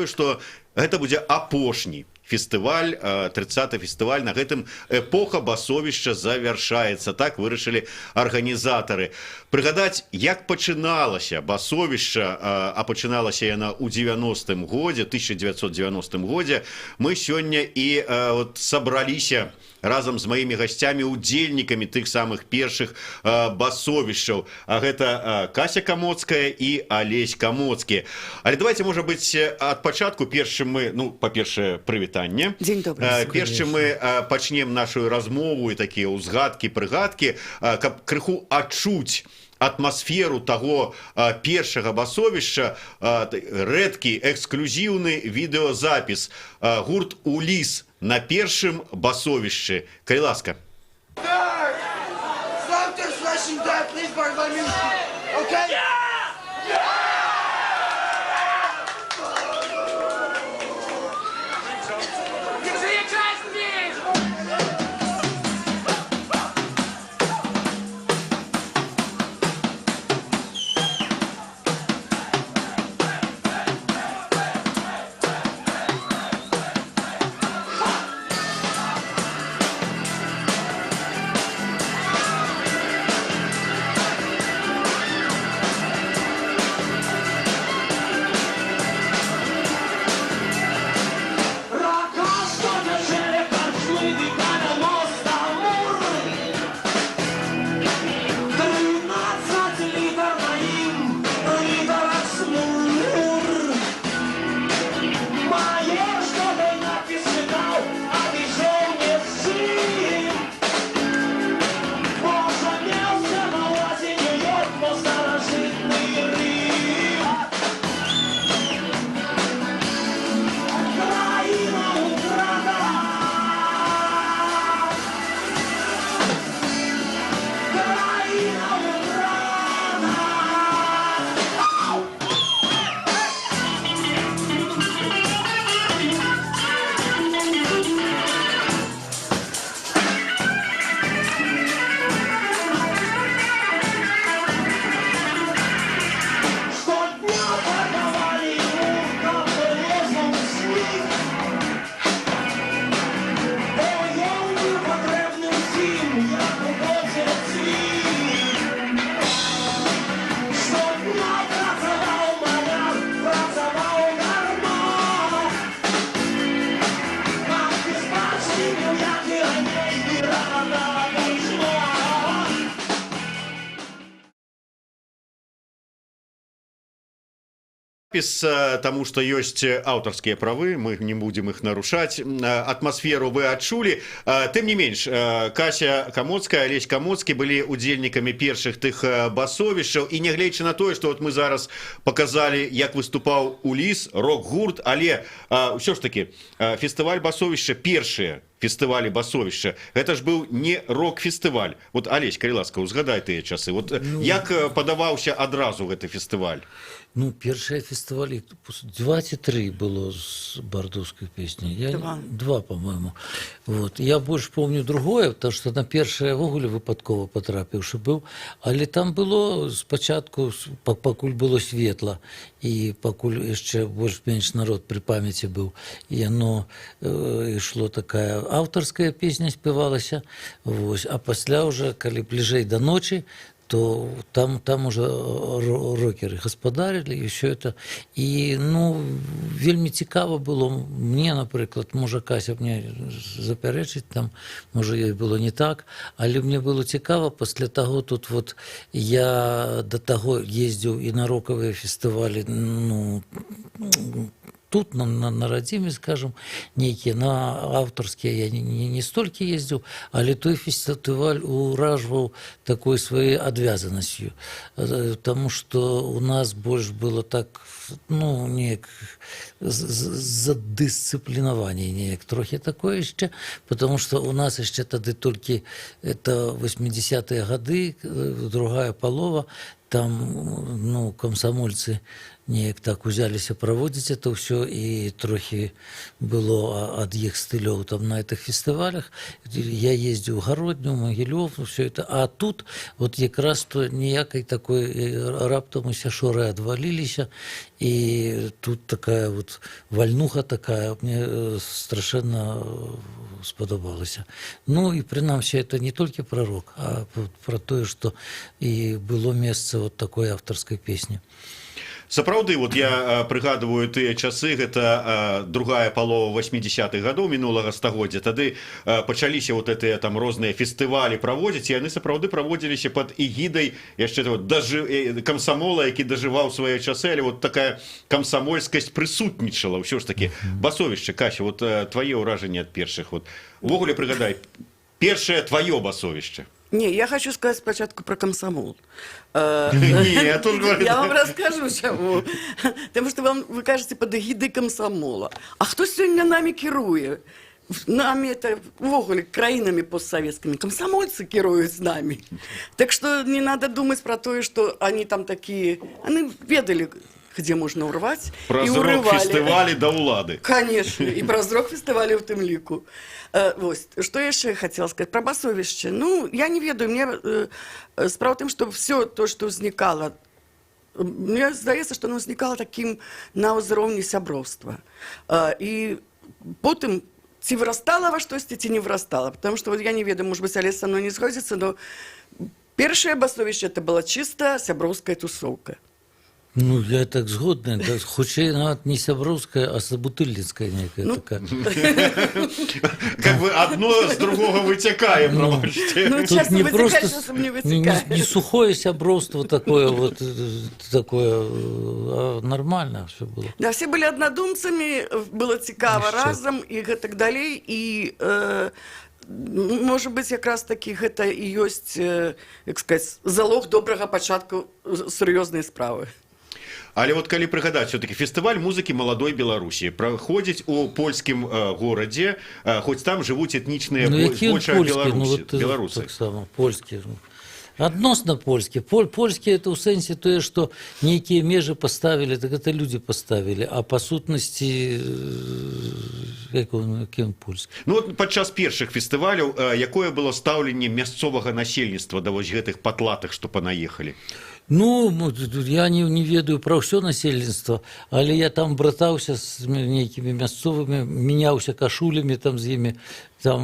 тое, што гэта будзе апошні фестываль, 30-й фестываль, на гэтым эпоха басовішча завяршаецца. Так вырашылі арганізатары. Прыгадаць, як пачыналася басовішча, а пачыналася яна ў 90-м годзе, 1990 годзе, мы сёння і сабраліся разам з маімі гасцямі, удзельнікамі тых самых першых басовішчаў. А гэта Кася Камоцкая і Алесь Камоцкі. Але давайте, можа быць, ад пачатку першым мы, па-першае, прывітанне. Дзень добры. Першым мы пачнем нашу размову і такія ўзгадкі, прыгадкі, каб крыху адчуць атмасферу таго першага басовішча, рэдкі, эксклюзіўны відэозапіс. Гурт «Уліс» на першым басовішчы. Калі ласка. Тому что есть авторские правы, мы не будем их нарушать. Атмосферу вы адчулі. Тым не менш, Кася Камоцкая, Алесь Камоцкі былі удзельнікамі першых тых басовішчаў. І нягледзячы на тое, што мы зараз показалі, як выступаў «Уліс», рок-гурт, але ўсё ж таки фестываль басовішча, першыя фестывалі басовішча, гэта ж быў не рок-фестываль. Вот, Алесь, калі ласка, узгадай тыя часы. Вот як падаваўся адразу гэты фестываль? Першыя фестывалі 2 ці 3 было з бардовскай песняй. Два, по-моему. Я больш помню другое, потому что на першае ввогуле выпадкова патрапіўшы быў, але там было спачатку, пакуль было светла, і пакуль яшчэ больш-менш народ пры памяці быў, і яно ішло такая аўтарская песня спявалася, а пасля ўжо, калі бліжэй да ночы, то там уже рокеры гаспадарылі і ўсё это. І вельмі цікава было мне, напрыклад, можа Кася мне запярэчыць, там можа ёй было не так, але мне было цікава пасля таго, тут я да таго ездзіў і на рокавыя фестывалі, тут, на радзіме, скажем, нейкія, на аўтарскія я не столькі ездзіў, але той фестываль уражваў такой сваёй адвязанасцю, таму што у нас больш было так, неяк задысцыплінаванне, неяк трохі такое яшчэ, потому што у нас яшчэ тады толькі это 80-е гады, другая палова, там, комсомольцы неяк так узяліся праводзіць это ўсё, і трохі было ад іх стылёў там на этих фестывалях. Я ездзіў у Гародню, Магілёў, все это. А тут вот якраз то ніякай такой раптам усе шоры адваліліся, і тут такая вот вальнуха такая мне страшэнна спадабалася. Ну і прынамсі это не толькі пра рок, а пра тое, што і было месца вот такой аўтарскай песні. Сапраўды, вот я прыгадываю тыя часы, гэта другая палова 80-х гадоў мінулага стагоддзя. Тады пачаліся вот гэтыя там розныя фестывалі праводзіць, і яны сапраўды праводзіліся пад эгідай яшчэ вот камсамола, які дажываў свае часы, але вот такая камсамольскасць прысутнічала ўсё ж такі. Басовішча, Кася, вот твае ўражанні ад першых. Вот увогуле прыгадай, першае тваё басовішча. Не, я хочу сказать спочатку про комсомол. Нет, я вам расскажу, чему. Потому что вы кажете под эгидой комсомола. А кто сегодня нами кирует? Нами это, вогуле, краинами постсоветскими. Комсомольцы кируют с нами. Так что не надо думать про то, что они там такие... Они ведали, где можно урвать, праз и урывали. рок-фестывалі да ўлады. Конечно, и про рок-фестывалі в тым ліку. Вот. Что я еще хотела сказать про басовище? Ну, я не ведаю, мне справа в том, что все то, что возникало, мне здаецца, что оно возникало таким на ўзроўні сяброўства. И потым ці вырастала во штосьці, ці не вырастала. Потому что вот я не ведаю, может быть, Олег со мной не сходится, но першае басовище это была чисто сяброўская тусовка. Ну, я так згодна. Хутчэй нават не сяброўская, а сабутыльніцкая некая такая. Как бы одно с другого вытекаем, пробачце. Ну, Тут часто не вытекает, просто часом не вытекает. не сухое сяброўство такое вот такое, а нормально все было. Да, все были однодумцами, было цікава Яшчэ. разом и гэтак далей, и может быть, якраз таки гэта і ёсць, як сказать, залог добрага пачатку сур'ёзнай справы. Але вот калі прыгадаць, все-таки фестываль музыкі маладой Беларусі праходзіць у польскім горадзе, хоць там жывуць этнічныя большая беларусы. Так само, польскія. Адносна польскія. Польскія это ў сэнсе тое, што нейкія межы паставілі, так это людзі паставілі, а па сутнасці якім польскі. Ну вот падчас першых фестываляў якое было стаўленне мясцовага насельніцтва да вось гэтых патлатых, што панаехалі? Ну, я не ведаю пра ўсё насельніцтва, але я там братаўся з нейкімі мясцовымі, мяняўся кашулямі там з імі, там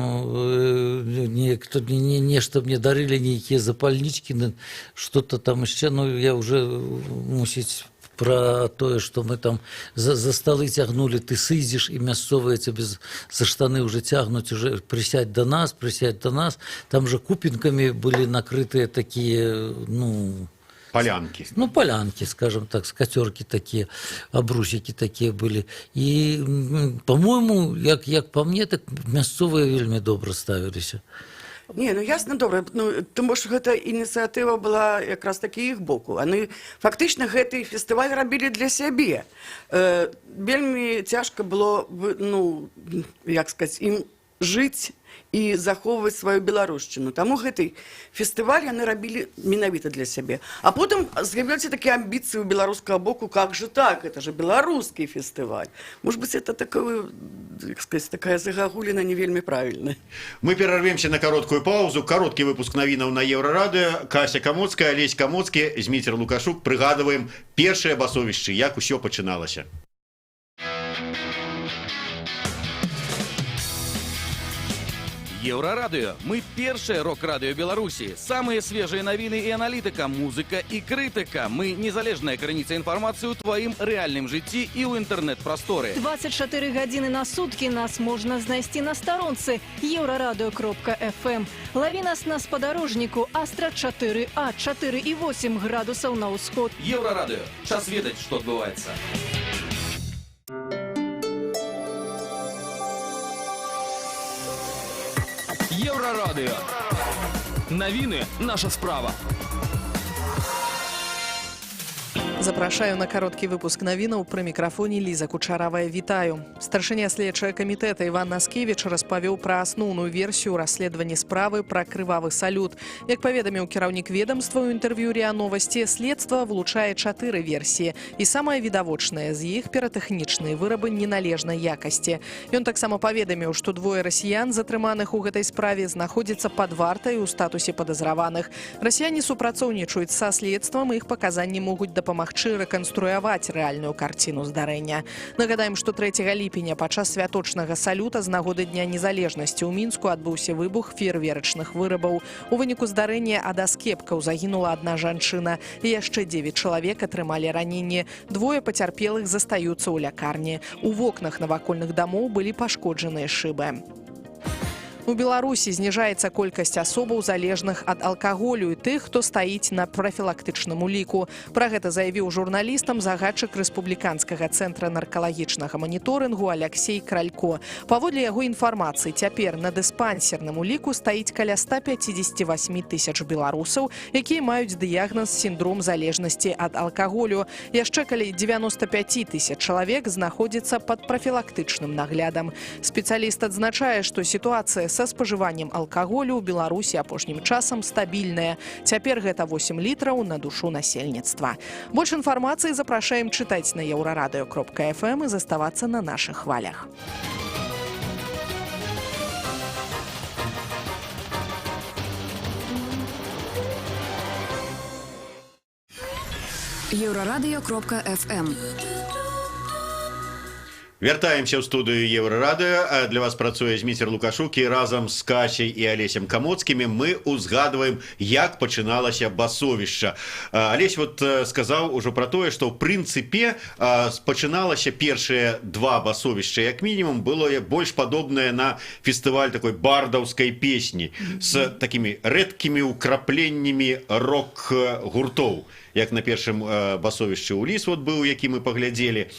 нешта мне дарылі, нейкія запальнічкі, што-то там яшчэ, ну, я уже, мусіць, про тое, што мы там за сталы цягнулі, ты сыдзеш, і мясцовыя цябе за штаны уже цягнуць, уже прысядь до нас, там же купінкамі былі накрытыя такія, ну... Полянки. Ну, полянки, скажем так, скатерки такие, обрусики такие были. И, по-моему, як по мне, так мясцовыя вельмі добра ставіліся. Не, ну ясно, добра. Ну, тому що гэта ініцыятыва была якраз такі іх боку. Яны фактычна гэты фестываль рабілі для сябе. Вельмі цяжка было, ну, як сказаць, ім жыць і захоўваць сваю беларушчыну. Таму гэты фестываль яны рабілі менавіта для сябе. А потым з'являюцца такія амбіцыі ў беларускага боку, как же так, это же беларускі фестываль. Может быть, это такое, як сказаць, такая загагуліна не вельмі правільная. Мы перарвемся на кароткую паузу. Кароткі выпуск навінаў на Еўрарадыё. Кася Камоцкая, Алесь Камоцкі, Зміцер Лукашук. Прыгадваем першае басовішчы, як усё пачыналася. Еўрарадыё. Мы першае рок-радыё Беларусі. Самыя свежыя навіны і аналітыка, музыка і крытыка. Мы незалежная крыніца інфармацыі ў тваім рэальным жыцці і ў інтэрнэт-прасторы. 24 гадзіны на суткі нас можна знайсці на старонцы еўрарадыё.фм. Лаві нас на спадарожніку Астра 4А, 4,8 градусаў на ўсход. Еўрарадыё. Час ведаць, што адбываецца. Еўрарадыё. Навіны – наша справа. Запрашаю на кароткі выпуск навінаў пры мікрафоне Ліза Кучаравая. Вітаю. Старшыня следчага камітэта Іван Наскевіч распавёў пра асноўную версію расследавання справы пра крывавы салют. Як паведаміў кіраўнік ведомства ў інтэрв'ю РИА Новости, следства вылучае 4 версіі. І самая відавочная з іх піратэхнічныя вырабы неналежнай якасці. Ён таксама паведаміў, што 2 расіян, затрыманых у гэтай справе, знаходзяцца пад вартай у статусе падазраваных. Расіяне супрацоўнічаюць са следствам, і іх паказанні могуць дапамагчы рэканструяваць рэальную карціну здарэння. Нагадаем, што 3 ліпеня падчас святочнага салюта з нагоды Дня незалежнасці ў Мінску адбыўся выбух феерверачных вырабаў. У выніку здарэння ад аскепкаў загінула 1 жанчына, і яшчэ 9 чалавек атрымалі раненні. 2 пацярпелых застаюцца ў лякарні. У вокнах навакольных дамоў былі пашкоджаныя шыбы. У Беларусі зніжаецца колькасць асобаў, залежных ад алкаголю, і тых, хто стаіць на прафілактычным уліку. Пра гэта заявіў журналістам загадчык рэспубліканскага цэнтра наркалагічнага маніторынгу Аляксей Кралько. Паводле яго інфармацыі, цяпер на дыспансерным уліку стаіць каля 158 тысяч беларусаў, якія маюць дыягназ сіндром залежнасці ад алкаголю. Яшчэ каля 95 тысяч чалавек знаходзіцца пад прафілактычным наглядам. Спецыяліст адзначае, што сітуацыя са спажываннем алкаголю ў Беларусі апошнім часам стабільная. Цяпер гэта 8 літраў на душу насельніцтва. Больш інфармацыі запрашаем чытаць на еўрарадыё.фм і заставацца на нашых хвалях. Еўрарадыё.фм. Вяртаемся ў студыю Еўрарадыё. Для вас працуе Зміцер Лукашук, і разам з Касяй і Алесем Камоцкімі мы узгадваем, як пачыналася басовішча. Алесь вот сказаў ужо пра тое, што ў прынцыпе пачыналася першыя 2 басовішча, як мінімум, было больш падобнае на фестываль такой бардаўскай песні з такімі рэдкімі ўкрапленнямі рок-гуртоў, як на першым басовішчы «Уліс» вот быў, які мы паглядзелі.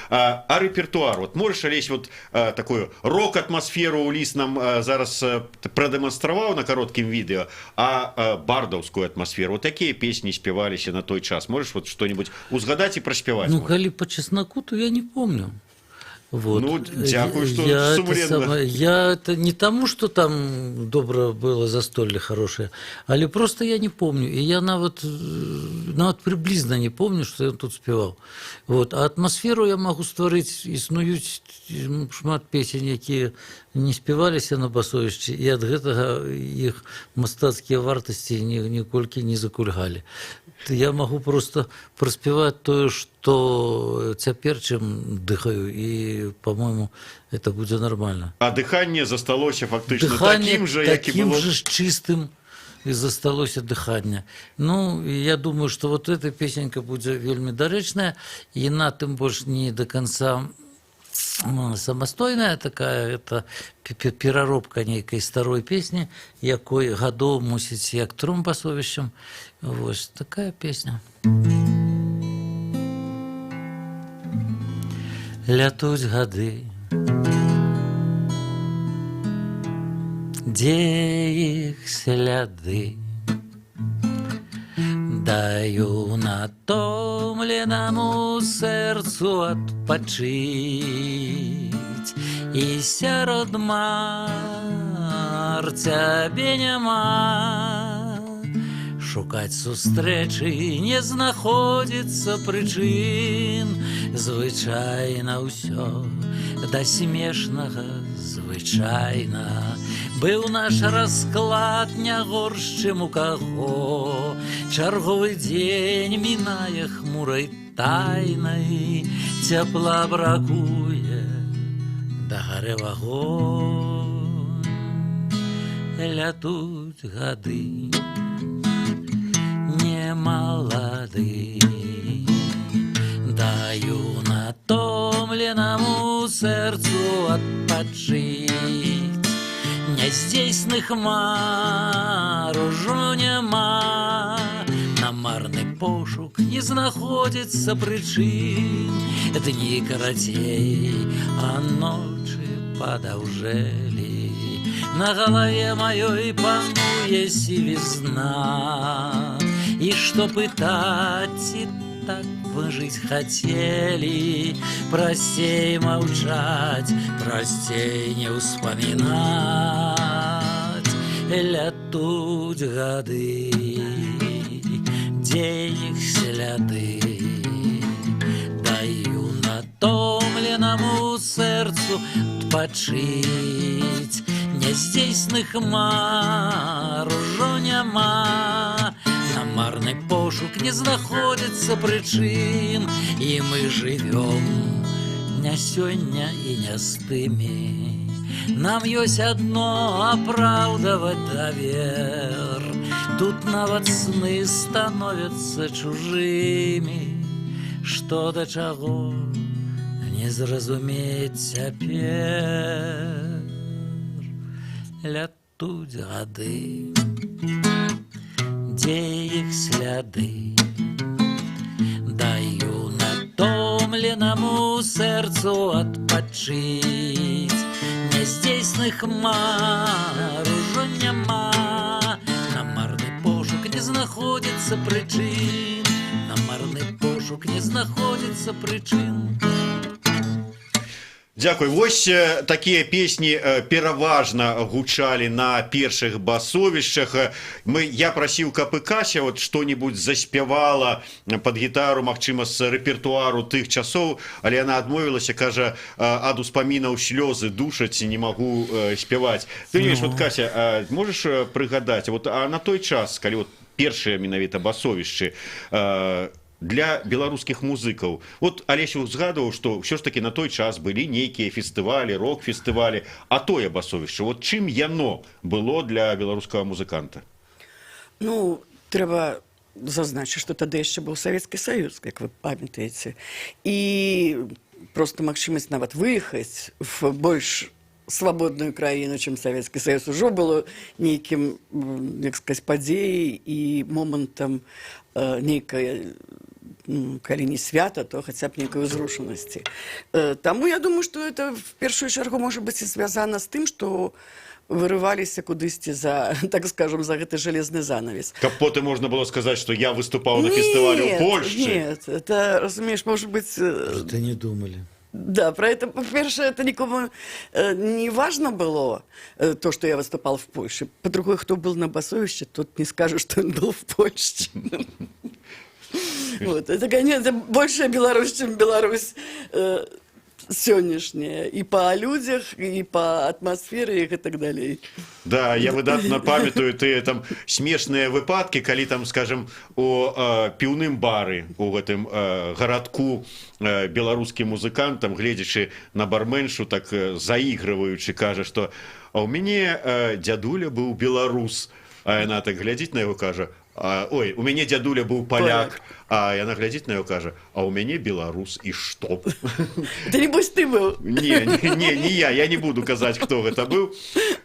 А рэпертуар, вот можаш, Алесь, вот такую рок-атмасферу «Уліс» нам зараз прадэманстраваў на кароткім відэо, а бардаўскую атмасферу, вот такія песні спяваліся на той час. Можаш вот што-нибудь узгадаць і праспяваць? Ну, калі по чесноку, то я не помню. Вот. Ну, дякую, что сумленно. Я это не тому, что там добро было застолье хорошее, але просто я не помню. И я нават приблизно не помню, что я тут спевал. Вот. А атмосферу я могу стварыць, існуюць шмат песень, якія не спеваліся на басовішчы, і ад гэтага іх мастацкія вартасці ніколькі не закульгалі. Я могу просто праспеваць тое, што цяпер чым дыхаю, і, по-моему, это будзе нормально. А дыханне засталося фактычна такім же, як і было? Таким же чистым и засталося дыханне. Ну, я думаю, что вот эта песенька будзе вельмі дарэчная, і яна тым больш не до конца самастойная такая, это пераробка нейкай старой песні, якой гадоў мусіць як 3 басовішчам. Вось такая песня. Лятуць гады, дзе іх сляды, даю натомленаму сэрцу адпачыць, і сярод мар цябе няма. Шукаць сустрэчы не знаходзіцца прычын, звычайна ўсё да смешнага звычайна. Быў наш расклад не горш, чым у каго, чарговы дзень мінае хмурай тайнай, цяпла бракуе, дагарэў агонь. Лятуць гады, не малады, даю натомленаму сэрцу адпачыць. Няздзейсных мар ужо няма, на марны пошук не знаходзіцца прычын. Дні карацей, а ночы падаўжэлі, на галаве маёй пануе сівізна. І што пытаць, і так мы жить хотели, простей молчать, простей не вспоминать. Летуть годы, где их сляды, даю натомленному сердцу отпочить. Няздзейсных мар ужо няма, на марный пошук не знаходится прычын, и мы живем не сёння и не с тымі. Нам ёсць одно апраўдаваць давер. Тут нават сны становятся чужими, что до чаго не зразумець цяпер. Летуть гады, где их сляды, даю натомленному сердцу отпочить. Няздзейсных мар ужо няма, на марный пошук не знаходится прычын, на марный пошук не знаходится прычын. Дзякуй. Вось такія песні пераважна гучалі на першых басовішчах. Я прасіў, каб і Кася вот што-небудзь заспявала пад гітару, магчыма, з рэпертуару тых часоў, але яна адмовілася, кажа, ад успамінаў слёзы душаць, не магу спяваць. Ты не ведаеш, вот, Кася, можаш прыгадаць, вот, а на той час, калі вот першыя менавіта басовішчы для беларускіх музыкаў. Вот Алесь узгадываў, што ўсё ж такі на той час былі нейкія фестывалі, рок-фестывалі, а тое басовішча, вот чым яно было для беларускага музыканта? Ну, трэба зазначыць, што тады яшчэ быў Савецкі Саюз, як вы памятаеце. І проста магчымасць нават выехаць в больш свабодную краіну, чым Савецкі Саюз, ужо было нейкім, як сказаць, падзеяй і момантам нейкай, калі не свята, то хаця б нейкай узрушанасці. Таму я думаю, што это в першую чаргу можа быць і звязана з тым, што вырываліся кудысьці за, так скажем, за гэты железны занавес. Каб потым можна было сказаць, што я выступаў на фестывале ў Польшчы. Нет, это, разумееш, может быть... Это не думали. Да, про это, по-перше, это никому не важно было, то, что я выступал в Польше. По-другой, кто был на басовище, тот не скажет, что он был в Польше. Вот. Это, конечно, больше Беларусь, чем Беларусь сённяшняя. И по людях, и по атмосфере, и так далее. Да, я выдатна памятаю тыя там смешныя выпадкі, калі там, скажем, у піўным бары у гэтым гарадку беларускі музыкант, там, гледзячы на барменшу, так заігрываючы, кажа, што а ў мяне дзядуля быў беларус, а яна так глядзіць на яго, кажа, ой, у мяне дзядуля быў паляк, а яна глядзіць на яго, кажа, а ў мяне беларус, і што? Да небось ты быў. Не я не буду казаць, хто гэта быў.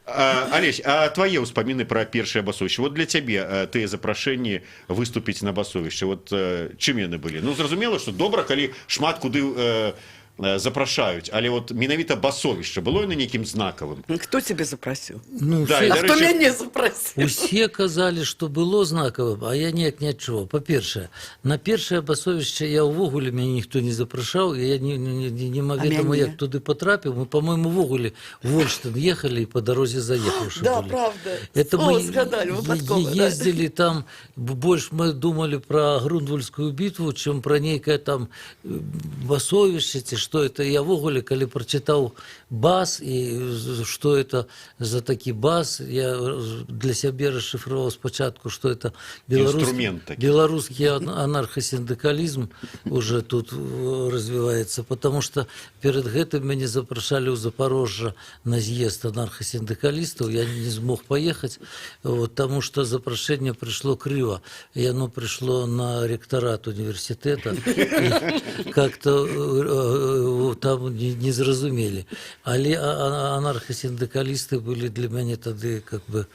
Алесь, а твае ўспаміны пра першае басовішча? Вот для цябе тыя запрашэнні выступіць на басовішча, вот чым яны былі? Ну, зразумела, што добра, калі шмат куды запрашаюць, але вот менавіта басовішча было на нейкім знакавым? Кто тебе запросил? Ну, Да, А кто меня запросил? Усе казалі, што было знакавым, а я неяк не адчуваў. Па-першае, на першае басовішча я ўвогуле мяне ніхто не запрашаў, я немаведама, як туды патрапіў. Мы, по-моему, ўвогуле в Вольштын ехалі і па дарозе заехаўшы. Да, былі. правда. Это О, мы сгадали, выпадково, да. ездили там, больше мы думали про Грунвальдскую битву, чем про некое там басовище, что это. Я в огуле, коли прочитал бас, и что это за такой бас, я для себя расшифровал спочатку, что это белорусский анархосиндикализм уже тут развивается, потому что перед гэтым меня запрашали у Запорожжа на съезд анархосиндикалистов, я не смог поехать, вот, потому что запрошение пришло криво, и оно пришло на ректорат университета, и как-то там не зразумели. Але анархосиндикалисты были для меня тогда как бы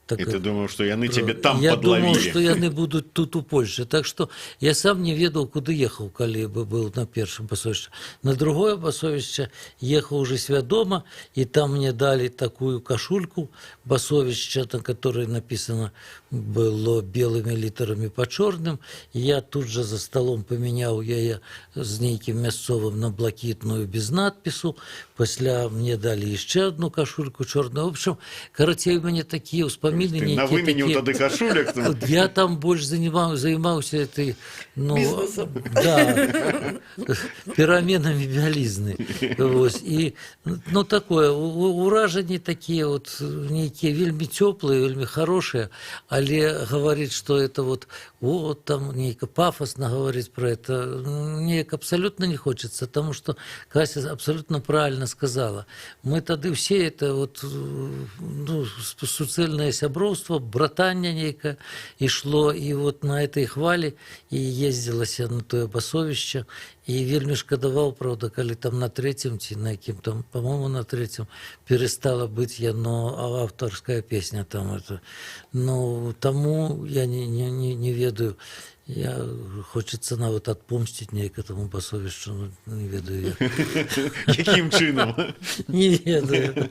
Так И ты это- думал, что яны тебе там я подловили. думал, што яны будуць тут у Польше. Так што я сам не ведаў, куды ехаў, калі бы быў на першым пасовішчы. На другое пасовішча ехаў уже свядома, і там мне далі такую кашульку басовішча, на которой написано было белымі літарамі па чорным. Я тут же за столом памяняў яе з нейкім мясцовым на блакітную без надпісу. Пасля мне далі яшчэ одну кашульку чорную. В общем, карацей, у мяне такія ўспаміны. Ты навыменіў тады кашулек. Вот я там больше занимался этой, Бизнесом. да, пераменами бялізны. Вот. И, ну, такое, уражанні такие вот, некие вельми теплые, вельми хорошие, але говорить, что это вот там нейко пафосно говорить про это, мне абсолютно не хочется, потому что Кася абсолютно правильно сказала. Мы тады все это вот, ну, суцэльнае сяброўства, братанне нейкае ішло, і вот на этой хвалі і ездзілася на тое басовішча, і вельмі шкадаваў, правда, калі там на трэцім ці на якім там, по-моему, на трэцім перестала быць яно аўтарская песня там это. Ну, таму я не ведаю. Я хочется нават отпомстить нейк этому басовішчу, ну, не ведаю я. Якім чынам? Не ведаю.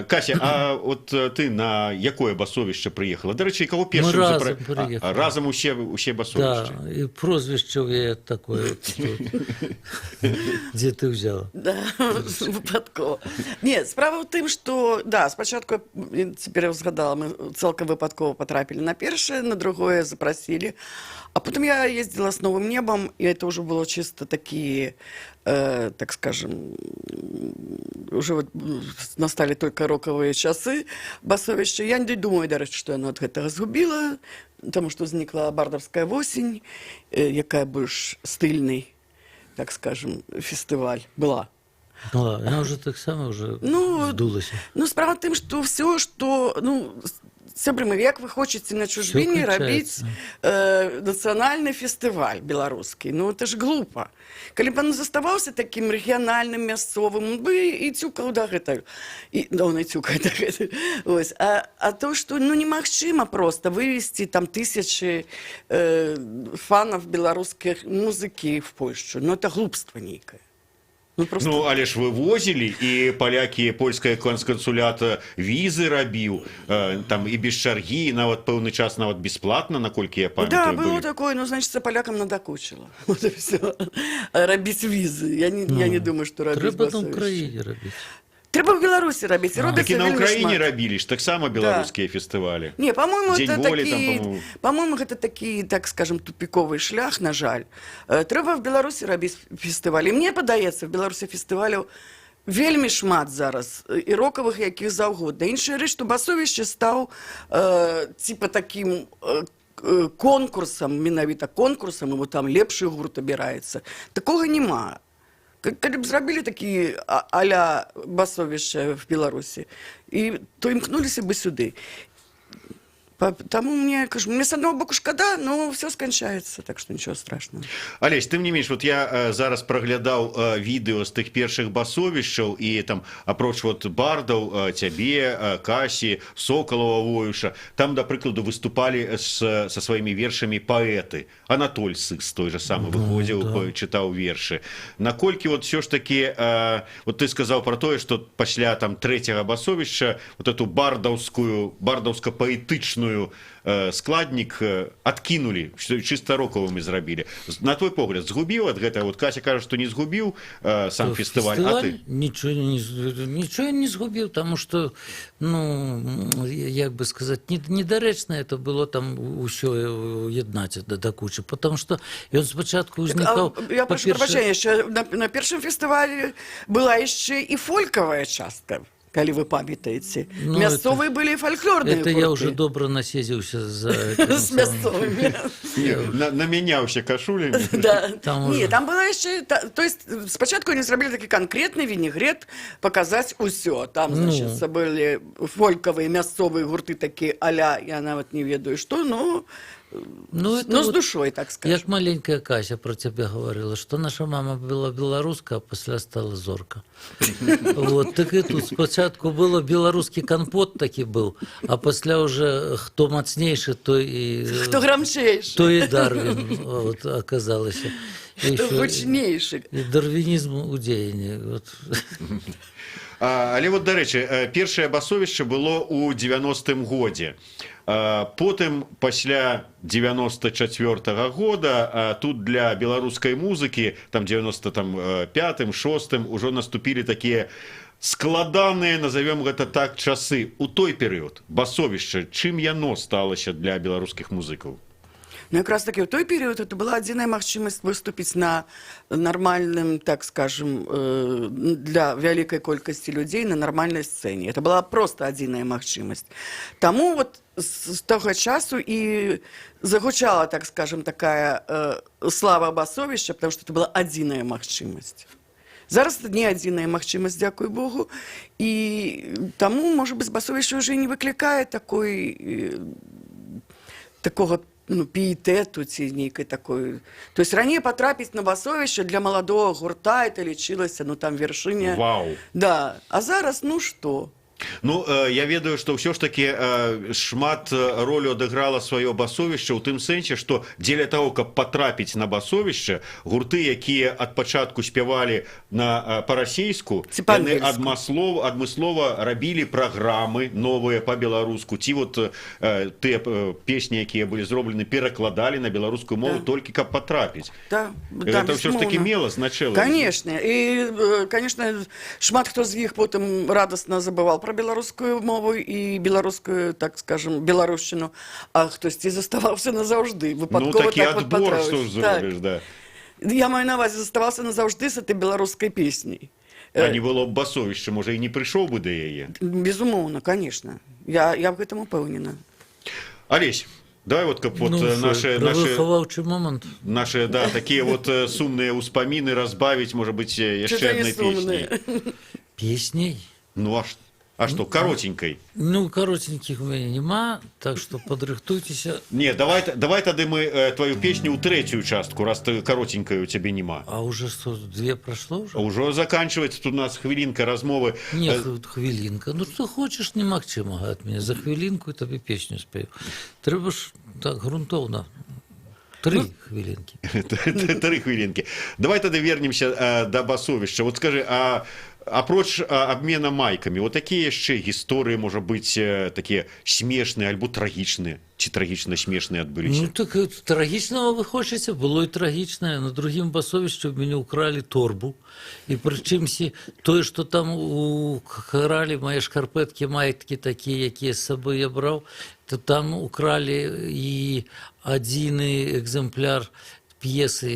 Кася, а от ти на якое басовішча приїхала? До речі, кого першим разом приїхали. Разом усе басовішча? Да, і прозвище я такое. Де ти взяла? Да, випадково. Ні, справа в тим, що, да, спочатку, тепер я згадала, ми цілком випадково потрапили на перше, на другое запросили. А потом я ездила с «Новым небом», и это уже было чисто такие, так скажем, уже вот настали только роковые часы басовішча. Я не думаю, до речі, що я от гэтага згубила, тому що зникла бардовская восень, якая больш стильний, так скажем, фестиваль была. Ну, она уже так само уже здулася. Ну, справа в тым, што все, што, ну, сябры мои, як вы хочаце на чужбине рабіць нацыянальны фестываль беларускі? Ну, это ж глупо. Калі б он заставаўся таким рэгіянальным, мясцовым, он бы і цюкаў да гэтага. Да, он і цюкае да гэтага. Ось. А то, што, ну, немагчыма просто вывести там тысячи фанов беларускай музыкі в Польшу. Ну, это глупство нейкае. Ну, але ж вывозілі, і палякі, польская консульат візы рабіў, там і без чаргі, і нават пэўны час нават бесплатна, наколькі я памятаю. Да, было такое, ну, значит, полякам надокучило. Вот и все. Рабіць візы. Я не думаю, что рабіць Трэба басовішча. на Украине рабіць. Трэба в Беларусі рабіць. Так і на Украине рабілі ж таксама беларускія фестывалі. Не, по-моему, День это воли такі, там, по-моему. по-моему, гэта такі, так скажем, тупиковый шлях, на жаль. Трэба в Беларусі рабіць фестывалі. Мне падаецца, в Беларусі фестываляў вельмі шмат зараз, і рокавых, якіх заўгодна. Іншая рэч, што басовішча стаў типа таким конкурсам, менавіта конкурсам, і вот там лепшы гурт абіраецца. Такога няма. Калі б зрабілі такі а-ля басовішча в Беларусі, і то імкнуліся бы сюды. Таму мне, кажу, мне с одного боку шкада, но все скончаецца, так што нічого страшного. Алесь, тым не менш, вот я зараз праглядаў відэо з тых першых басовішчаў, і там, апроч вот бардаў, цябе, Касі, Сокалова Воюша, там, да прыкладу, выступалі са сваімі вершамі паэты. Анатоль Сыс, той же самы, выходзіў, чытаў вершы. Наколькі вот все ж таки, вот ты сказаў про тое, што пасля там трэцяга басовішча вот эту бардаўска-паэтычную складнік адкінулі, чыста рокавымі зрабілі. На твой погляд, згубіў ад гэтага? Вот Кася кажа, што не згубіў сам фестываль, а ты? Нічого не згубіў, тому што, ну, як бы сказаць, недарэчна это было там усё єднаць да кучы, потому што ён спачатку ўзнікаў... Я прошу прабачэння, яшчэ на першым фестывалі была яшчэ і фолькавая частка. Калі вы памятаеце. Ну, Мясцовыя былі фальклорныя это гурты. я уже добра насезіўся за... З мясцовымі. Намяняўся кашулямі. Не, там была яшчэ... То есть, спачатку они зрабілі такі канкрэтны вінегрет паказаць усё. Там, значит, былі фолькавыя мясцовыя гурты такі а-ля, я нават не ведаю што, но Ну, это но с вот душой, так скажем. як маленькая Кася про тебя говорила, что наша мама была белоруска, а пасля стала зорка. Вот, так и тут спочатку было белорусский компот таки был, а пасля уже хто мацнейшы, то и... Хто грамчейшы, То и Дарвин вот, оказалось. хто гучнейшы. И дарвинизм у дзеяння. Вот. Але вот, дарэчы, першае басовішча было ў 90-м годзе. Потым, пасля 94-го года, тут для беларускай музыкі, там 95-м, 6-м, ужо наступілі такія складаныя, назовем гэта так, часы. У той перыяд басовішча, чым яно сталася для беларускіх музыкаў? Ну, якраз таки в той период это была одиная магчымасць выступить на нормальным, так скажем, для вялікай колькасці людзей на нормальной сцене. Это была просто одиная магчымасць. Таму вот с того часу и загучала, так скажем, такая слава басовішча, потому что это была одиная магчымасць. Зараз это не одиная магчымасць, дзякуй Богу, и таму, может быть, басовішча уже не выкликае такого піетэту ці нейкай такой. То есть раней потрапіць на басовішча для маладого гурта это лічылася, там вяршыня. Вау. Да. А зараз, што? Ну, я ведаю, што ўсё ж таки шмат ролю адыграла сваё басовішча ў тым сэнсе, што дзеля таго, каб патрапіць на басовішча, гурты, якія ад пачатку спявалі па-расейску, яны адмыслова рабілі праграмы новыя па-беларуску, ці вот тыя песні, якія былі зроблены, перакладалі на беларускую мову толькі каб патрапіць. Да, гэта ўсё ж таки мела значэла. Конечно. И, конечно, шмат хто з іх потым радасна забывал про беларускую мову і беларускую, так скажем, беларушчыну, а хтосьці заставаўся назаўжды. Выпадкова такі так адбор, што ж зробіш, да. Я маю на ўвазе, заставаўся назаўжды з этой беларускай песняй. А не было б басовішча, можа, і не прыйшоў бы да яе. Безумоўна, конечно. Я в гэтым упэўнена. Алесь, давай вот как вот наши момент. Наши, да, такие вот сумные успомины разбавить, может быть, еще одной песней. Песней? Ну, а что, коротенькой? Ну, коротеньких у меня нема, так что подрыхтуйтеся. Не, давай тогда мы твою песню у третью частку, раз ты коротенькой у тебя нема. А уже что, 2 прошло уже? Уже заканчивается тут у нас хвилинка размовы. Нет, хвилинка. Ну, что хочешь, не максимум от меня. За хвилинку тебе песню спею. Треба ж так грунтовно. 3 хвилинки. 3 хвилинки. Давай тогда вернемся до басовішча. Вот скажи, апроч обмена майками, вот такие яшчэ гісторыі, можа быць, такія смешныя альбо трагічныя, ці трагічна смешныя адбыліся? Ну, так трагічнага вы хочаце, было і трагічнае. На другім басовішчы у мяне украли торбу, і прычымсі тое, што там украли мае шкарпэткі, майткі такія, якія з сабой я браў, то там украли і адзіны экземпляр п'есы,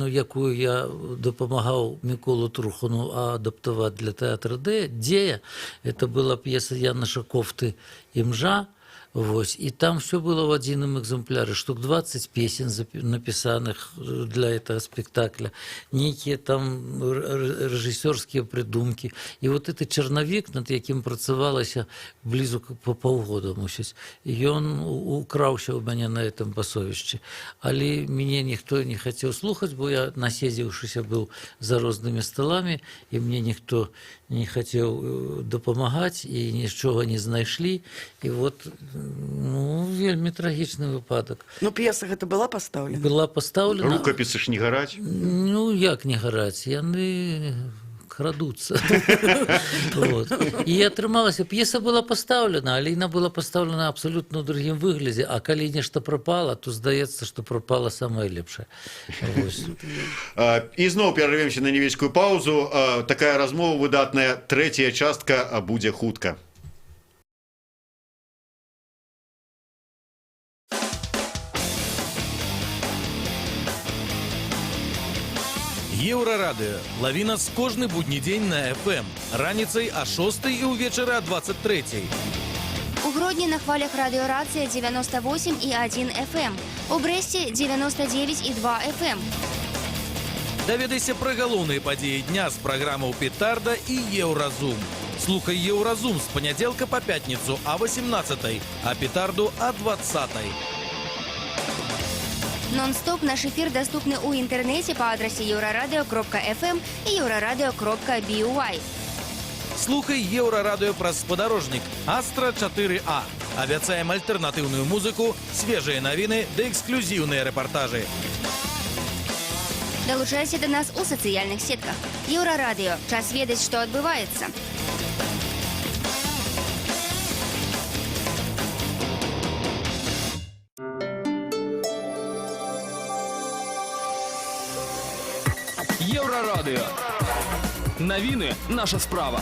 якую я дапамагаў Міколу Трухану адаптаваць для тэатра «Дзея». Это была п'еса Янаша Кофты «Імжа». Вось. И там все было в одном экземпляре, штук 20 песен, написанных для этого спектакля, некие там режиссерские придумки. И вот этот черновик, над яким працавалася близу по полгода, мусіць, и он украўся у меня на этом басовішчы. Але мне никто не хотел слухать, бо я наседзіўшыся был за разными столами, и мне никто не хотел дапамагаць, и нічога не знайшлі. И вот, ну, вельмі трагічны выпадак. Ну, п'еса гэта была пастаўлена? Была пастаўлена. Рукапісы ж не гараць? Ну, як не гараць? Яны крадуцца. І атрымалася, п'еса была пастаўлена, але яна была пастаўлена абсолютно ў другім выглядзе, а калі нешта прапала, то здаецца, што прапала самае лепшае. І зноў перарвемся на невялічкую паузу. Такая размова выдатная, трэцяя частка будзе хутка. Еўрарадыё. Лаві нас кожны будні дзень на FM. Раніцай о 6 і ўвечары о 23. У Гродні на хвалях радіорація 98,1 FM. У Брэсце 99,2 FM. Даведайся пра галоўныя падзеі дня з праграмаў «Петарда» і «Еўразум». Слухай «Еўразум» з панядзелка па пятніцу о 18, а «Петарду» о 20. Нон-стоп наш эфир доступны у интернете по адресе euroradio.fm и euroradio.by. Слухай Еўрарадыё праз спадарожнік Астра 4А. Абяцаем альтэрнатыўную музыку, свежыя навіны ды эксклюзіўныя рэпартажы. Долучайся до нас у социальных сетках. Еврорадио. Час ведать, что отбывается. Еврорадио. Навіны – наша справа.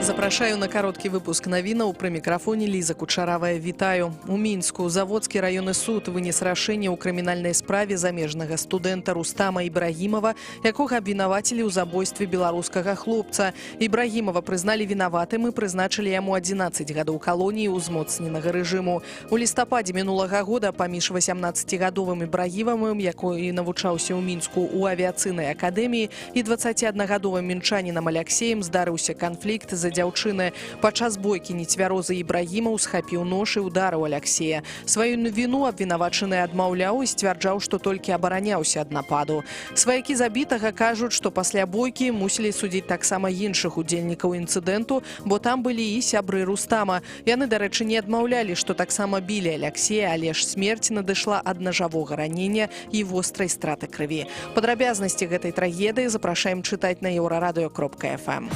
Запрашаю на кароткі выпуск навінаў. Пры мікрафоне Ліза Кучаравая. Вітаю. У Мінску заводскі раённы суд вынес рашэнне ў крымінальнай справе замежнага студэнта Рустама Ібрагімова, якога абвінавацілі ў забойстве беларускага хлопца. Ібрагімова прызналі вінаватым і прызначылі яму 11 гадоў калоніі ўзмоцненага рэжыму. У лістападзе мінулага года паміж 18-гадовым Ібрагімовым, якой навучаўся ў Мінску ў авіяцыйнай акадэміі, і 21-гадовым мінчанінам Аляксеем здарыўся канфлікт за дзяўчыны. Падчас бойкі нецвярозы Ібрагімаў схапіў нож і ударыў Аляксея. Сваю віну абвінавачаны адмаўляў і сцвярджаў, што толькі абараняўся ад нападу. Сваякі забітага кажуць, што пасля бойкі мусілі судзіць таксама іншых удзельнікаў інцыдэнту, бо там былі і сябры Рустама. Яны, дарэчы, не адмаўлялі, што таксама білі Аляксея, але ж смерць надышла ад нажавога ранення і вострай страты крыві. Падрабязнасці гэтай трагедыі запрашаем чытаць на euroradio.fm.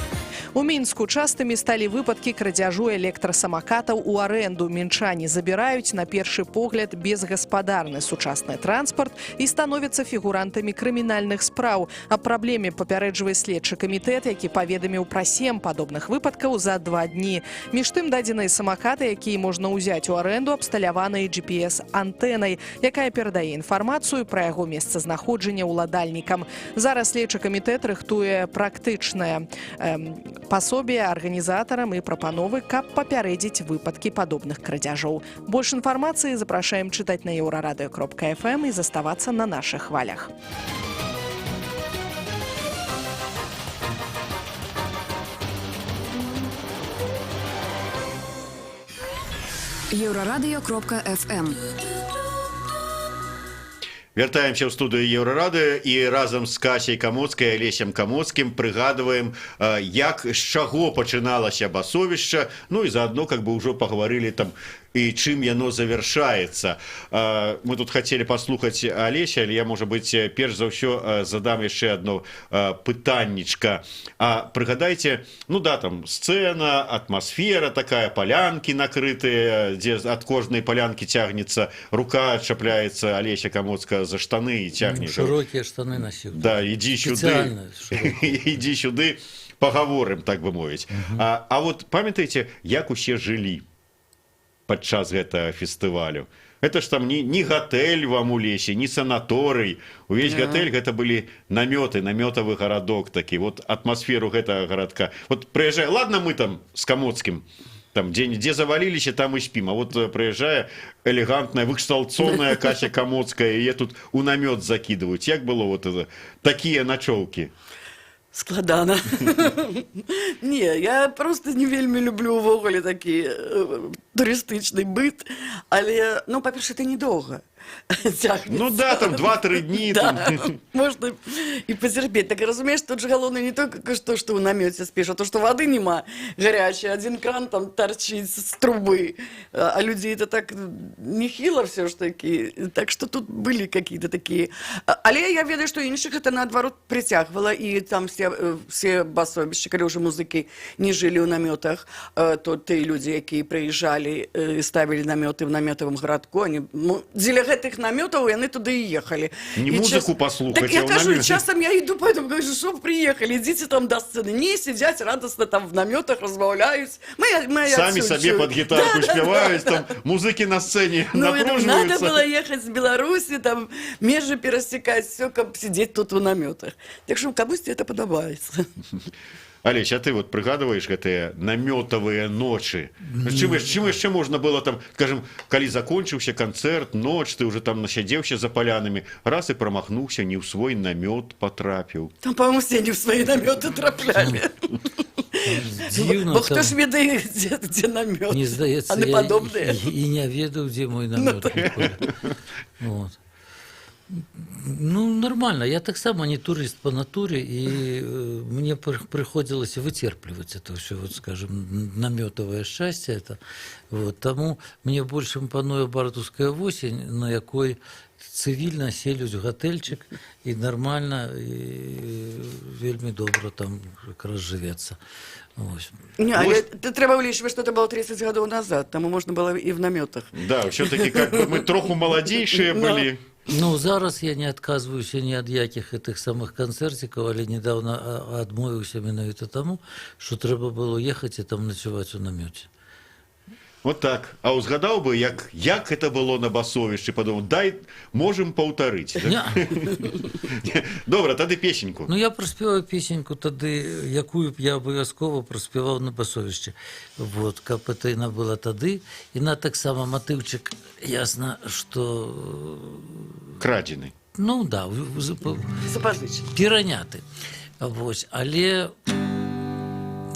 У Мінску частымі сталі выпадкі крадзяжу электрасамакатаў у арэнду. Мінчане забіраюць, на першы погляд, безгаспадарны сучасны транспарт і становяцца фігурантамі крымінальных спраў. Аб праблеме папярэджвае следчы камітэт, які паведаміў пра 7 падобных выпадкаў за 2 дні. Між тым, дадзеныя самакаты, якія можна ўзяць у арэнду, абсталяваныя GPS-антэнай, якая перадае інфармацыю пра яго месцазнаходжанне ўладальнікам. Зараз следчы камітэт рыхтуе практычнае пасобе арганізатарам і прапановы, каб папярэдзіць выпадкі падобных крадзяжоў. Больш інфармацыі запрашаем чытаць на euroradio.fm і заставацца на нашых хвалях. Euroradio.fm. Вяртаемся ў студыю Еўрарадыё і разам з Касяй Камоцкай і Алесем Камоцкім прыгадваем, як з чаго пачыналася басовішча, ну і заадно как бы ўжо пагаварылі там і чым яно завяршаецца. Мы тут хацелі паслухаць Алеся, але я, можа быць, перш за ўсё задам яшчэ одно пытаннічка. А прыгадайце, ну да, там сцэна, атмасфера такая, палянкі накрытыя, дзе ад кожнай палянкі цягнецца рука, чапляецца Алеся Камоцка за штаны і цягне. Шырокія штаны носіў. Да, ідзі сюды, ідзі сюды, пагаворым, так бы мовіць. А вот памятаеце, як усе жылі падчас гэтага фестывалю? Это ж там не гатэль вам у лесе, не санаторый. Увесь гатэль гэта былі намёты, намётавы гарадок такі. Вот атмасферу гэтага гарадка. Вот прыязджае, ладно, мы там з Камоцкім, там дзе заваліліся, там і спім. А вот прыязджае элегантная, выкшталцоная Кася Камоцкая, яе тут у намёт закидываюць. Як было вот это, такія начоўкі? Складана. Не, я просто не вельмі люблю увогуле такі турыстычны быт, але, ну, па-перше, это недоўга цягнецца. Ну да, там 2-3 дні. Да, можна і пацярпець. Так, разумееш, тут же галоўнае не только то, што ў намёце спіш, а то, што вады няма гарячай, адзін кран там тарчыць з трубы, а людзей это так нехіла все ж таки. Так што тут былі какие-то такія. Але я ведаю, што іншых это наадварот прыцягвала, і там все басовішчы, калі ўжо музыкі не жылі ў намётах, то тыя людзі, якія прыязджалі і ставілі намёты в намётавым гарадку, они дзеля гэтых намётаў яны туды і ехалі. Не музыку паслухаць, так я кажу, часам я іду, поэтому кажу, што прыехалі, ідзіце там да сцэны. Не, сидзяць радасна там в намётах, размаўляюць. Самі сабе под гітарку спяваюць, там музыкі на сцэне напружваюцца. Надо было ехаць з Беларусі, там межы перасекаць, все, каб сидзець тут у намётах. Так што камусьці это падабаецца. Алесь, а ты вот прыгадываешь гэтыя намётавыя ночы? Чым яшчэ можна было там, скажем, калі закончыўся канцэрт, ноч, ты уже там насядзеўся за палянамі, раз і прамахнуўся, не ў свой намёт патрапіў. Там, по-моему, все не в свои намёты траплялі. дзіўна. Бо хто ж ведае, дзе намёт? Мне здаецца, Они я падобныя. і не ведаў, дзе мой намёт. Вот. Ну, нормально. Я таксама не турыст по натуре, и мне приходилось вытерпливать это все, вот, скажем, наметовое счастье. Это. Вот. Тому мне больше импонуе бардуская осень, на якой цивільна селюць гатэльчык і нормально, і вельмі добра там якраз жывецца. Не, але трэба ўлічваць, што это было 30 гадоў назад, таму можна было і в намётах. Да, все-таки как бы мы троху молодейшие были. Ну, зараз я не адказваюся ні ад якіх гэтых самых канцэрцікаў, але недавно адмовіўся менавіта таму, што трэба было ехаць і там начуваць у намёце. Вот так. А узгадаў бы, як это было на басовішчы, падумаў, дай, можем паўтарыць. Да? Добра, тады песеньку. Ну, я праспяваю песеньку тады, якую б я абавязкова праспяваў на басовішчы. Вот, каб это яна была тады. Яна таксама матыўчык, ясна, што... Крадзены. Ну, да, Запазычаны. пераняты. Вось, але...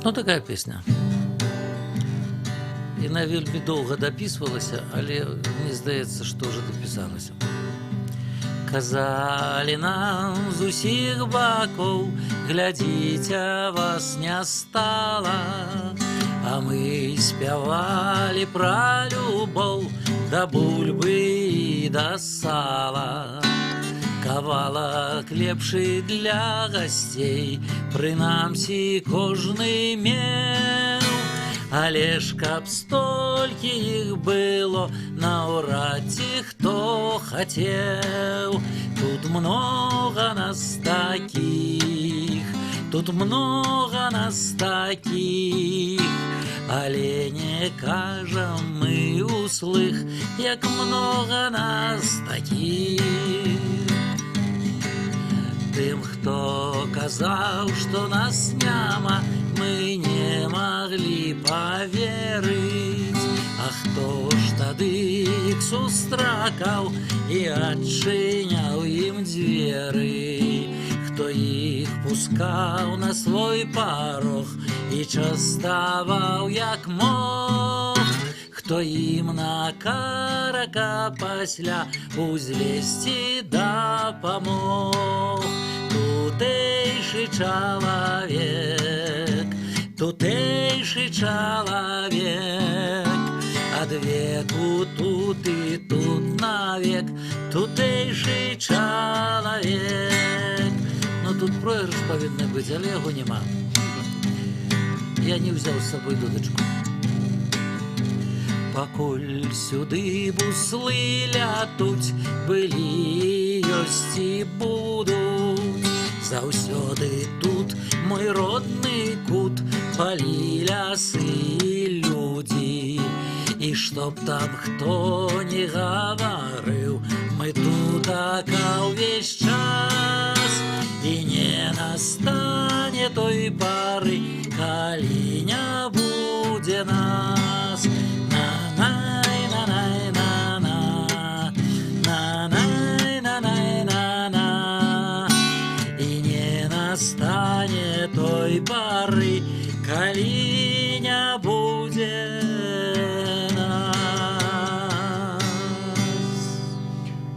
Ну, такая песня. Яна вельмі доўга дапісвалася, але мне здаецца, што ўжо дапісалася. Казалі нам з усіх бакоў, глядзіце, вас не стала, а мы спявалі пра любоў да бульбы і да сала. Кавалак лепшы для гасцей, прынамсі кожны меў, але ж каб столькі іх было, наўрад ці хто хацеў. Тут много нас такіх, тут много нас такіх, але не кажам мы услых, як много нас такіх. Тым, хто казаў, што нас няма, мы не маглі паверыць. А хто ж тады іх сустракаў і адчыняў ім дзверы? Хто іх пускаў на свой парог і частаваў як мог? Хто ім на карака пасля узлезці дапамог? Тутэйшы чалавек, тутэйшы чалавек, ад веку тут і тут навек, тутэйшы чалавек. Ну тут пройгрыш павінны быць, але яго няма. Я не ўзяў з сабой дудачку. Пакуль сюды буслы лятуць, былі, ёсць і будуць. Заўсёды тут мой родны кут, палі лясы і людзі. І чтоб там хто не гаварыў, мы тут ўвесь час. І не настане той пары, калі не будзе нас. Настане той пары, калі не будзе нас.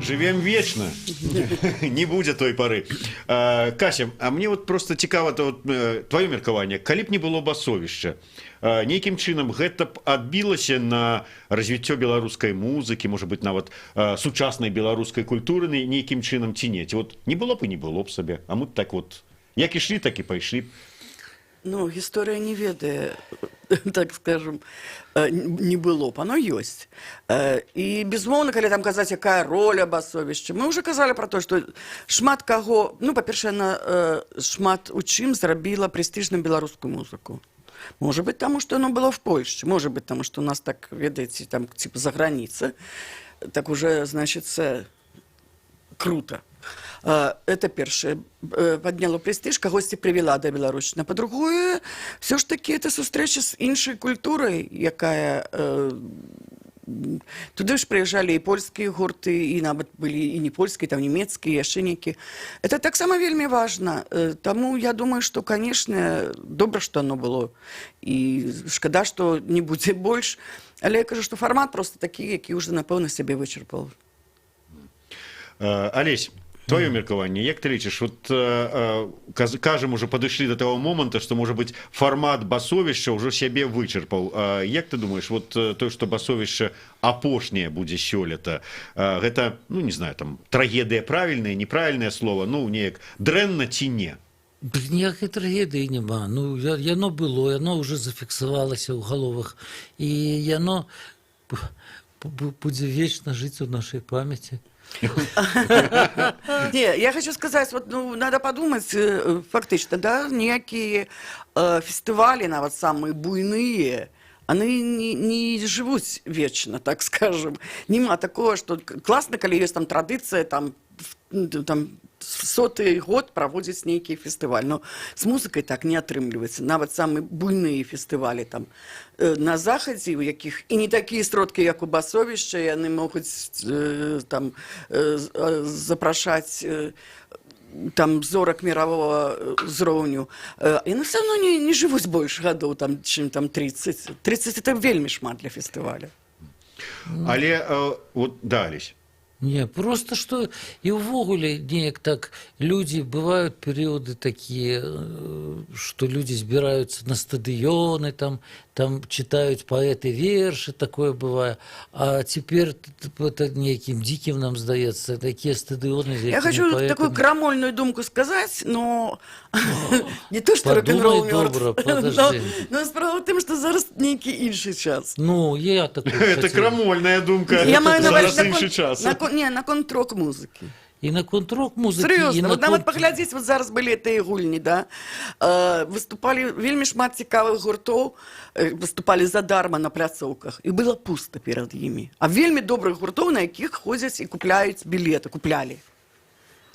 Живем вечно, не будзе той пары. Кася, а мне вот просто цікава твоё меркаванне, калі б не было басовішча, нейкім чынам гэта б адбілася на развіццё беларускай музыкі, можа быць, нават сучаснай беларускай культуры нейкім чынам ці не? Вот не было б і не было б сабе, а мы так вот як ішлі, так і пайшлі. Ну, гісторыя не ведае, так скажем, не было б, оно ёсць. І, безумоўна, калі там казаць, якая роля басовішча, мы ўжо казалі пра то, што шмат каго, ну, па-першае, шмат у чым зрабіла прэстыжную беларускую музыку. Может быть, тому, что оно было в Польше, может быть, потому что у нас так, видите, там, типа, за границей, так уже, значит, круто. Это першае, падняла прэстыж, кагосьці прывяла да беларушчыны. Па-другое, все ж таки, это сустрэча з іншай культурай, якая туды ж прыязджалі і польскія гурты, і нават былі і не польскія, там нямецкія, яшчэ нейкія. Это таксама вельмі важна. Таму я думаю, што, канешне, добра, што оно было. І шкада, што не будзе больш. Але я кажу, што фармат просто такі, які ўжо, напэўна, сябе вычарпаў. Алесь, твоё меркаванне, як ты лічыш, вот кажам, уже падышлі до того момента, што, можа быць, фармат басовішча ўжо сябе вычарпаў. Як ты думаеш, вот то, што басовішча апошняе будзе сёлета, гэта, ну, не знаю, там, трагедыя правільнае, неправільнае слово, ну, неяк дрэнна ці не? Ніякай трагедыі няма. Ну, яно было, яно уже зафіксавалася ў галовах, і яно будзе вечна жыць у нашай памяці. Не, я хочу сказать, вот, ну, надо подумать, фактично, да, некие фестивали, нават самые буйные, они не живут вечно, так скажем. Нема такого, что классно, коли есть там традиция, там 100-й год проводить некий фестиваль. Но с музыкой так не атрымліваецца. Нават самые буйные фестивали там на захадзе, у якіх і не такія сродкі, як у басовішча, яны могуць там запрашаць там зорак мирового ўзроўню. Яны все равно не жывуць больш гадоў, там, чым там 30. 30 это вельмі шмат для фестиваля. Але вот дались. Не, просто что и увогуле неяк так люди, бывают периоды такие, что люди збираются на стадионы, там читают поэты верши, такое бывает. А теперь это неким диким нам сдается, такие стадионы. Я хочу поэтами. Такую крамольную думку сказать, но не то, что рок-н-ролл мертв. Но справа в том, что зараз некий інший час. Ну, я такой. Это крамольная думка. Я маю на увазі інший час. На контрок музыки. И на контрок музыки. Серьезно, вот нават паглядзець, вот зараз были эти гульни, да, выступали вельмі шмат цікавых гуртоў, выступали задарма на пляцоўках, и было пусто перед ими. А вельмі добрых гуртоў, на якіх ходзяць и купляюць билеты, куплялі.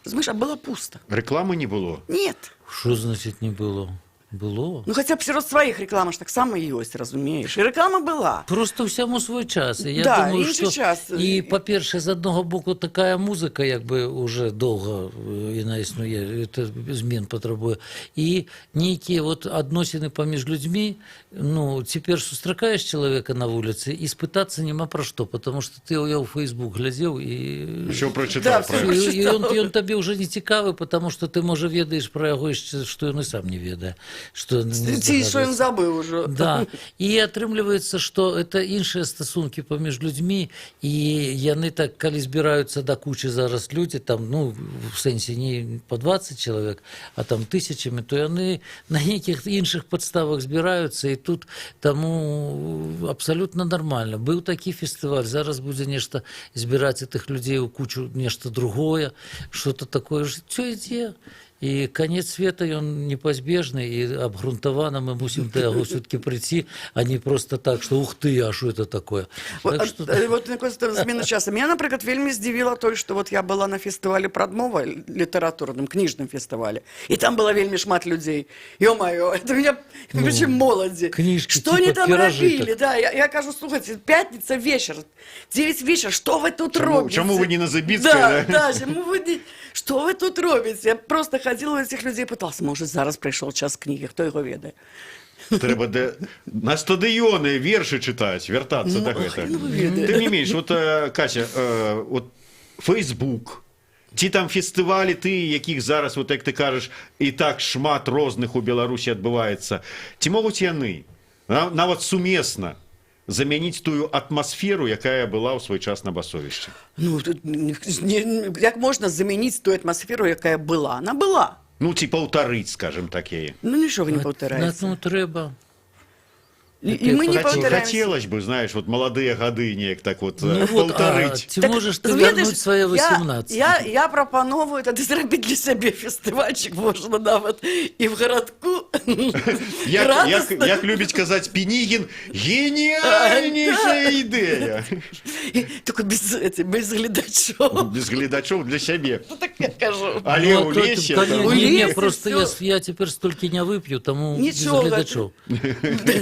Разумеешь, а было пусто. Рекламы не было? Нет. Что значит не было? Было. Ну, хотя бы сярод своих реклам ж так само ёсць, разумееш. И реклама была. Просто ўсяму свой час. І я да, думаю, іншы час. І, па-перше, з аднаго боку, такая музыка, як бы, уже доўга яна існуе, это змен патрабуе. І нейкія вот адносіны паміж людзьмі, ну, цяпер сустракаеш чалавека на вуліцы, і спытацца няма пра што, потому что ты ў Facebook глядзеў і... Усё прачытаў. Да, І ён табе ўжо не цікавы, потому что ты, можа, ведаеш пра яго яшчэ, што ён і сам не ведае. Что он забыл уже. Да. И атрымліваецца, что это іншыя стасункі паміж людьми, и яны так, калі збираются до кучи зараз люди, там, ну, в сенсе не по 20 человек, а там тысячами, то яны на неких іншых подставах збираются, и тут тому абсолютно нормально. Был такі фестиваль, зараз будзе нешта збирать этих людей у кучу нешта другое, что-то такое жыццё ідзе. И конец света, он непозбежный, и обґрунтавана мы мусим до яго все-таки прийти, а не просто так, что ух ты, а что это такое. Вот, Так что... вот змена часа. Меня, например, вельмі здзівіла то, что вот я была на фестивале прадмова, литературном, книжном фестивале, и там было вельмі шмат людей. Ё-моё, это меня, причем молоді. Книжки, что типа они там пирожиток. робили? Да, я кажу, слухайте, пятница вечер, 9 вечера, что вы тут робите? Чему вы не на Забицкой? Да, чему вы не... Что вы тут робите? Я просто ходила у этих людей, пыталась, может, зараз пришел час книги, хто його ведає. Треба на стадионы верши читать, вертаться до этого. Тем не меньше, вот, Катя, вот Facebook, ці там фестивалі ты, якіх зараз, вот як ти кажеш, і так шмат розных у Беларусі адбываецца, ці могуць яны нават сумесна замяніць тую атмасферу, якая была ў свой час на басовішчы? Ну, як можна замяніць ту атмасферу, якая была? Она была. Ну, ці паўтарыць, скажем так, яе. Ну, нічога не паўтараецца. Ну, трэба. И мы не паўтараемся. Хотелось бы, знаешь, вот молодые годы неяк так вот Ну, вот, паўтарыць. ці можаш ты вернуть свае 18? Я прапановую тады зрабіць для сябе фестывальчик, можна нават і в гарадку Як любить казаць Пінігін, геніальнейшая ідэя. Только без глядачоў. Без гледачоў для сябе. Ну, так я кажу. Але Ну, ў а то- лесе... конечно, там- У не, лесе просто всё. я теперь столько не выпью, тому Ничего, без глядачов.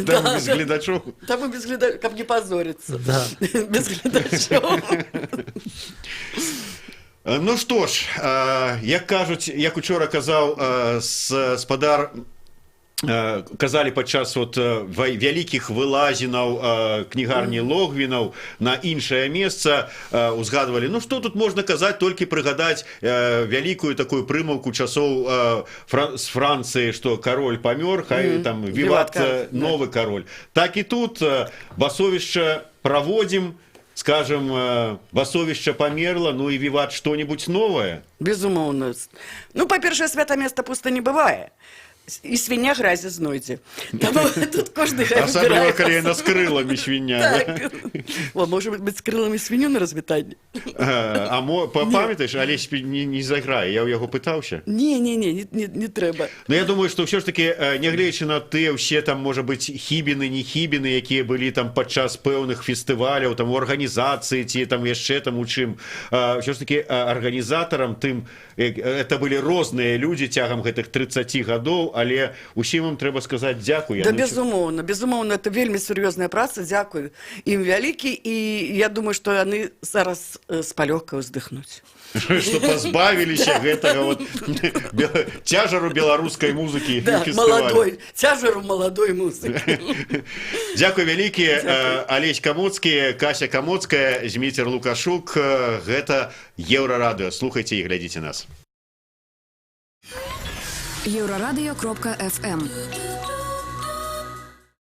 Там без гледачоў. Там и без глядачоў, каб не позориться. Да. Без глядачоў. Ну што ж, як кажуць, як учора казаў спадар, казалі падчас вялікіх вылазінаў кнігарні Логвінаў на іншае месца, узгадвалі, ну што тут можна казаць, толькі прыгадаць вялікую такую прымаўку часоў з Францыі, што кароль памёр, хай там віват новы кароль. Так і тут басовішча праводзім, скажем, басовішча памерла, ну і віват што-небудзь новае. Безумоўна. Ну, па-першае, свята места пуста не бывае. І свиня гразі знойдзе. Таму тут кожны хай Асабліва, выбірае. калі яна з крыламі свіня. Так. О, можа быць, з крыламі свіню на развітанне. Памятаеш, Алесь не заграе, я ў яго пытаўся. Не трэба. Ну, я думаю, што ўсё ж таки, нягледзячы на тыя ўсе там, можа быць, хібіны, не хібіны, якія былі там падчас пэўных фестываляў, там у арганізацыі ці там яшчэ там у чым, ўсё ж таки арганізатарам тым, это былі розныя людзі цягам гэтых 30 гадоў, але усім ім трэба сказаць дзякуй. Да, безумоўна, безумоўна, это вельмі сур'ёзная праца, дзякуй ім вялікі, і я думаю, што яны зараз з палёгкай уздыхнуць. Што пазбавіліся гэтага цяжару беларускай музыкі Да, фестывалю. цяжару маладой музыкі. Дзякуй вялікі, Алесь Камоцкі, Кася Камоцкая, Зміцер Лукашук. Гэта Еўрарадыё. Слухайце і глядзіце нас. Еврорадио.ФМ.